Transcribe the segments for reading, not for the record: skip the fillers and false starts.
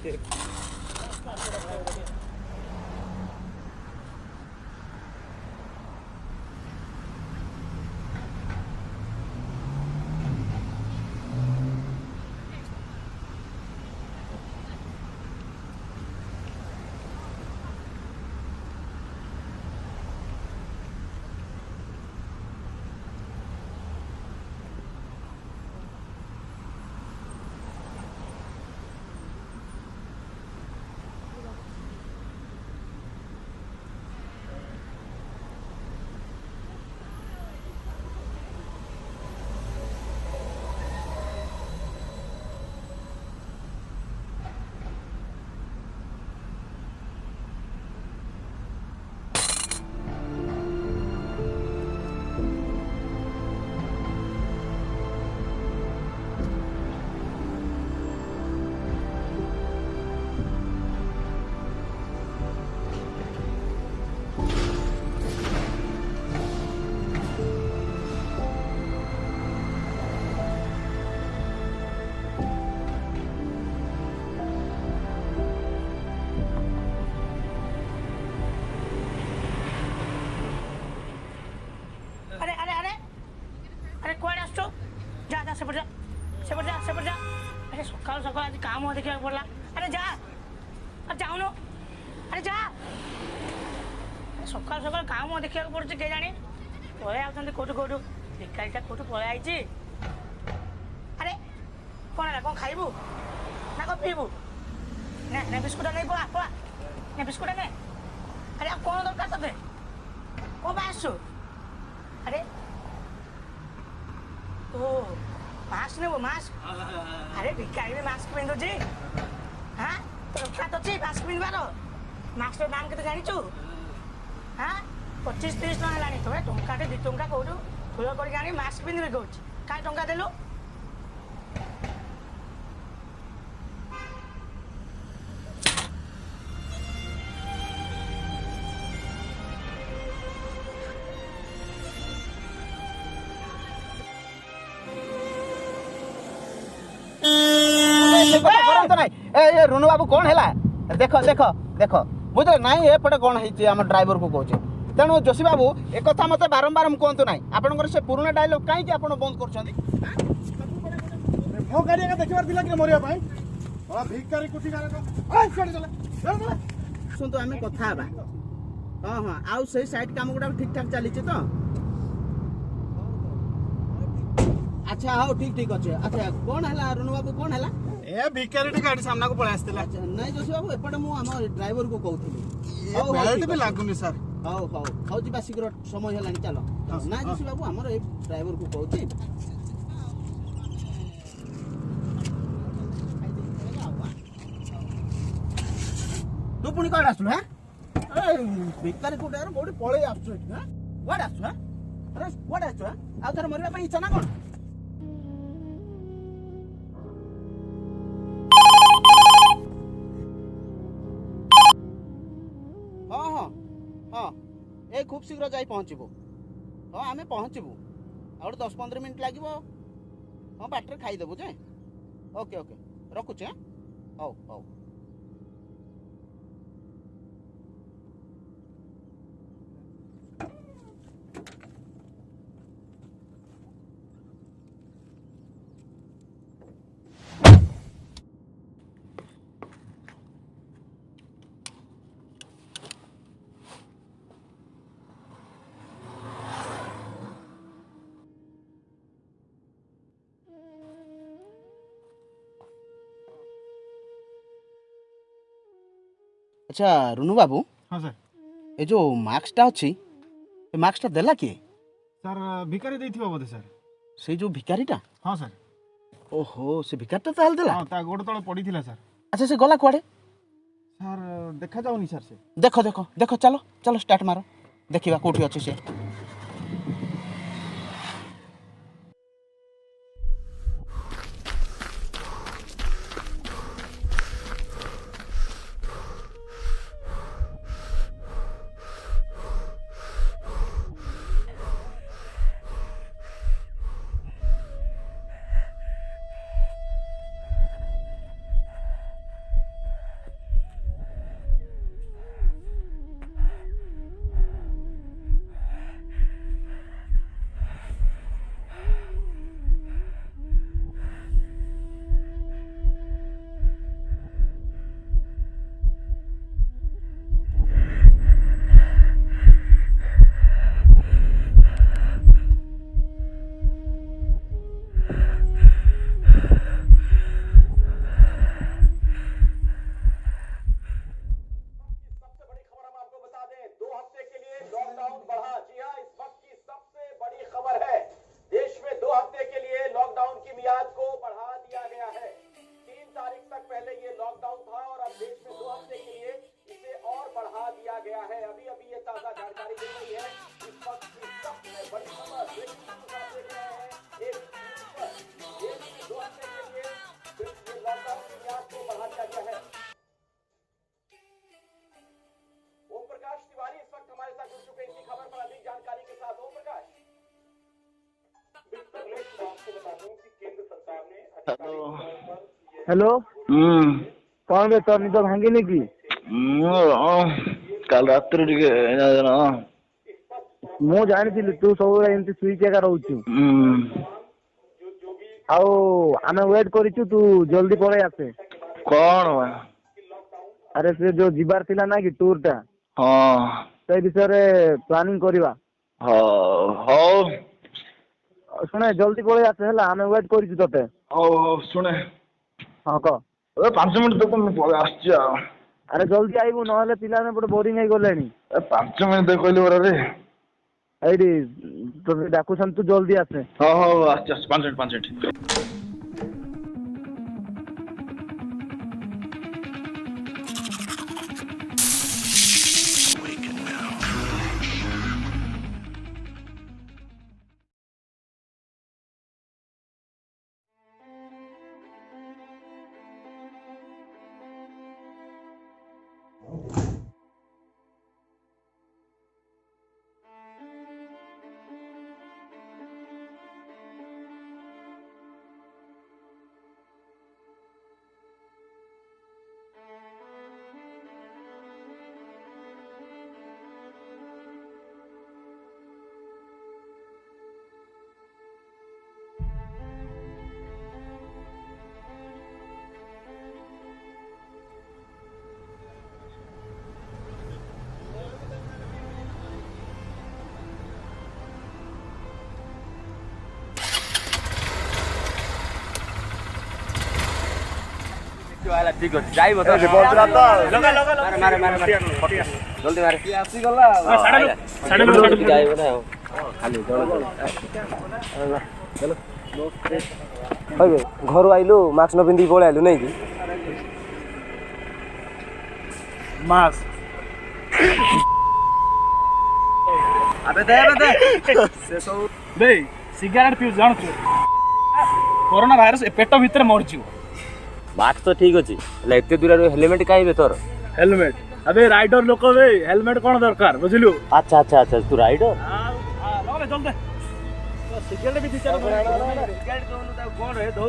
अरे सकाल सकाल आज काम हो देखा पड़ा। अरे जा जाऊन अरे जा सकाल सकाल काम देखा पड़े के जानी पलि आउट कौटू कौटू भिकारीटा कौटू पलि आई। अरे कौन है कौन खाइबू ना कौन पीबू ने बिस्कुट नहीं पड़ा पड़ा ने बिस्कुट ने। अरे अब कौन दरकार ते कौन आसु। अरे ओ मास्क ने वो मास्क। अरे भिखारी भी मास्क पिंधु जी। हाँ तो अच्छी मास्क पिंधवार मास्क दाम के जाचु। हाँ 25-30 टका है तुम्हें टंकाटे 2 टंका कौटू फुल कर मास्क पिंधि कहूँ कहीं टंका देलु। रुनु बाबू कौन है देख देख देख बुझे ना एपटे कौन है ड्राइवर को कहे तेणु जोशी बाबू एक कथा मत बारंबार कहतु ना आपंकर से पुराना डायलॉग कहीं बंद कर शुणु आम कथा हाँ हाँ आउ से साइड काम गुड़ा ठीक ठाक चली तो अच्छा हाँ ठीक ठीक अच्छे। अच्छा कौन है रुनु बाबू कौन है ए भिखारी गाड़ी सामना को पळै आस्तिला। अच्छा नहीं जोशी बाबू एपटे मु हम ड्राइवर को कहउथि ए बेल्ट भी लागुनी सर। हाउ हाउ हाउ जी बासी समय हेलानी चलो ना जोशी बाबू हमर ए ड्राइवर को कहउथि तू पुणी कौन आसु। हां अरे भिखारी को यार बॉडी पळै आसु। हां व्हाट आसु। हां अरे व्हाट आसु। हां आ थर मरिबा पई इच्छा ना कोन। हाँ हाँ हाँ ए खूब शीघ्र जाई पहुँचबू। हाँ आम पहुँचबू और 10-15 मिनट लगे। हाँ बाटर खाईदेबू जे। ओके ओके रखुचे। हौ हौ अच्छा रुनु बाबू। हाँ सर ये जो मास्कटा अच्छी ये मास्कटा देला किए सर भिखारी देथिबो बोधे सर से जो भिखारीटा। हाँ सर ओहो से भिखारीटा ताल देला। हाँ ता गोड़ तळे पड़ीथिला सर। अच्छा से गला कुआडे सर देखा जाउनी सर से देखो देखो देखो चलो चलो स्टार्ट मारो देखिबा कोठी अछि से। हेलो कौन बे तोर निद भांगिनी कि काल रात्रि टिके ମୁଁ ଜାଣିଥିଲି ତୁ ସବୁବେଳେ ଏମିତି ଶୁଇକି ଏକା ରହୁଛୁ ଆଉ ଆମେ ୱେଟ୍ କରିଛୁ ତୁ ଜଲ୍ଦି ପଳେଇ ଆସେ କଣ ଆରେ ସେ ଯୋଉ ଯିବାର ଥିଲା ନା କି ଟୁର ଟା ସେଇ ବିଷୟରେ ପ୍ଲାନିଂ କରିବା ହଉ ଶୁଣେ ଜଲ୍ଦି ପଳେଇ ଆସେ ହେଲା ଆମେ ୱେଟ୍ କରିଛୁ ତତେ ହଉ ଶୁଣେ ହଁ କହ 5 ମିନିଟ୍ ତ ମୁଁ ପଳେଇ ଆସିଛି ଆଉ ଆରେ ଜଲ୍ଦି ଆଇବୁ ନହେଲେ ପିଲାମାନେ ଗୋଟେ ବୋରିଂ ହେଇଗଲେଣି 5 ମିନିଟ୍ କହିଲି ପରା ଏଇଠି ତତେ ଡାକୁଛନ୍ତି ତୁ ଜଲ୍ଦି ଆସେ ହଉ ଆସିଛି 5 ମିନିଟ୍ ठीक अच्छे जाइब तो मारे मारे मारे जल्दी मारे आसीगला जाइब ना खाली चलो घर आइलु मास्क न पिंदी पळे आइलु नै कि मास्क अबे दे से सब दे सिगारेट पिउ जान तू कोरोना वायरस पेट भीतर मर जिवो मास्क तो ठीक अच्छे एते दूर हेलमेट काइबे तोर हेलमेट अबे राइडर लोक बे हेलमेट कोन दरकार बुझिलु अच्छा अच्छा अच्छा तू राइडर लगले जल्दी सिगारेट भी दिचा सिगारेट दोनु ता कोन रे दो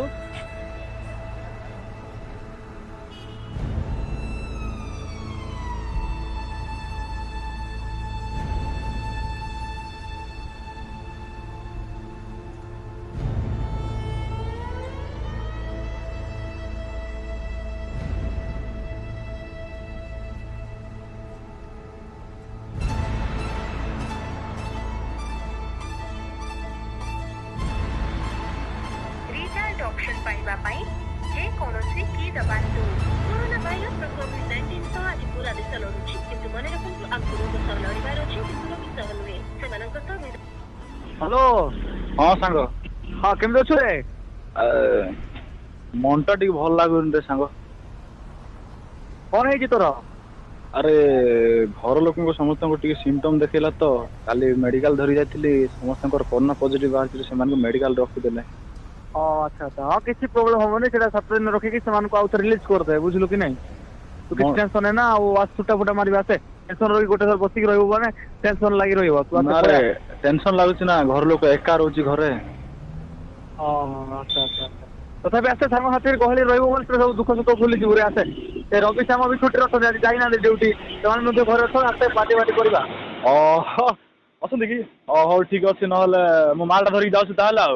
ऑप्शन पाइबा पाई जे कोनोसी की दबांतु कोरोना वायरस कोविड-19 तो आज पूरा देश लड़ुछि किंतु मने रखंतु आंकु रोग सब लड़िबार अछि किंतु रोग सह नुहे सेमानक तो हेलो हाँ सांग हाँ केमि अछु रे मनटा टिके भल लागुन रे सांग कौन है तोर अरे घर लोक समस्त टिके सिम्पटम देखला तो काली मेडिकल धरी जाइली समस्त कोरोना पॉजिटिव बाहर से मेडिकल रखिदेले अच्छा अच्छा हाँ किसी प्रोब्लेम होबनी सेटा 7 दिन रखिकी सेमान को आउथ रिलीज कर दे बुझलु कि नहीं तू किसी टेंशन है ना आ छुटा फुटा मारिबा से टेंशन रही गोटे बसिक रहबो माने टेंशन लागी रहबो तू अरे टेंशन लागुची ना घर लोक एका रहउची घरे अच्छा अच्छा तथापि आसे सांग साथी गहली रहबो बोल सब दुख सुख भूली जिवरे आसे ए रवि श्याम भी छुट्टी रख आज जाई ना ड्यूटी तमान मध्ये घरे अछ आसे पार्टी पार्टी करबा असन देखि हो ठीक अछि नहले मो मालटा धरि जाउछु ताला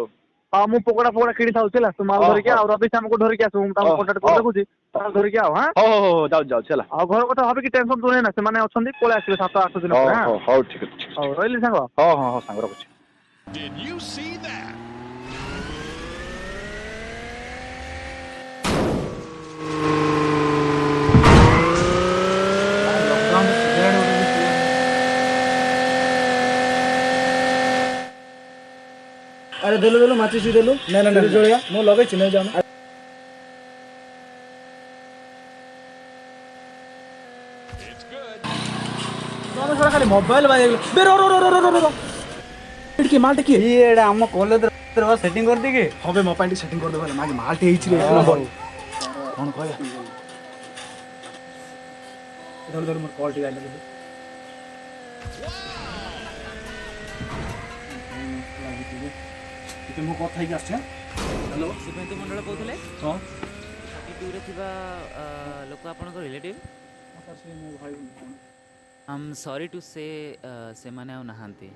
हाँ मु पकोड़ा पकोड़ा किणी थाउला तू माल धरिक आ रवि श्याम को धरिक आसु हम कॉन्टैक्ट कर देखुची ताल धरिक आ हां हो जाउ चला आ घर कथा भाबी कि टेंशन तू नै ना से माने अछंदी कोले आसीबे 7-8 दिन पर हां हो ठीक अछि हो रहली सांग हो सांग रखुची Did you see that? अरे देलो माचिस देलो ना जोड़िया मो लगे छी नै जानो तो खाली मोबाइल बाय बे रो रो रो रो रो रो की मालटे की एडा हम कॉलेज रे सेटिंग कर दी के हबे मोबाइल सेटिंग कर दे मागे मालटे हिच रे नंबर कोन कहया इधर मोर कॉल टी आइले मो कथा ही आछे हेलो शुभेन्दु मंडल कहते हाँ 32 रे थिबा लोक आपनकर रिलेटिव सर से मो भाई आई एम सॉरी टू से माने आ नहांती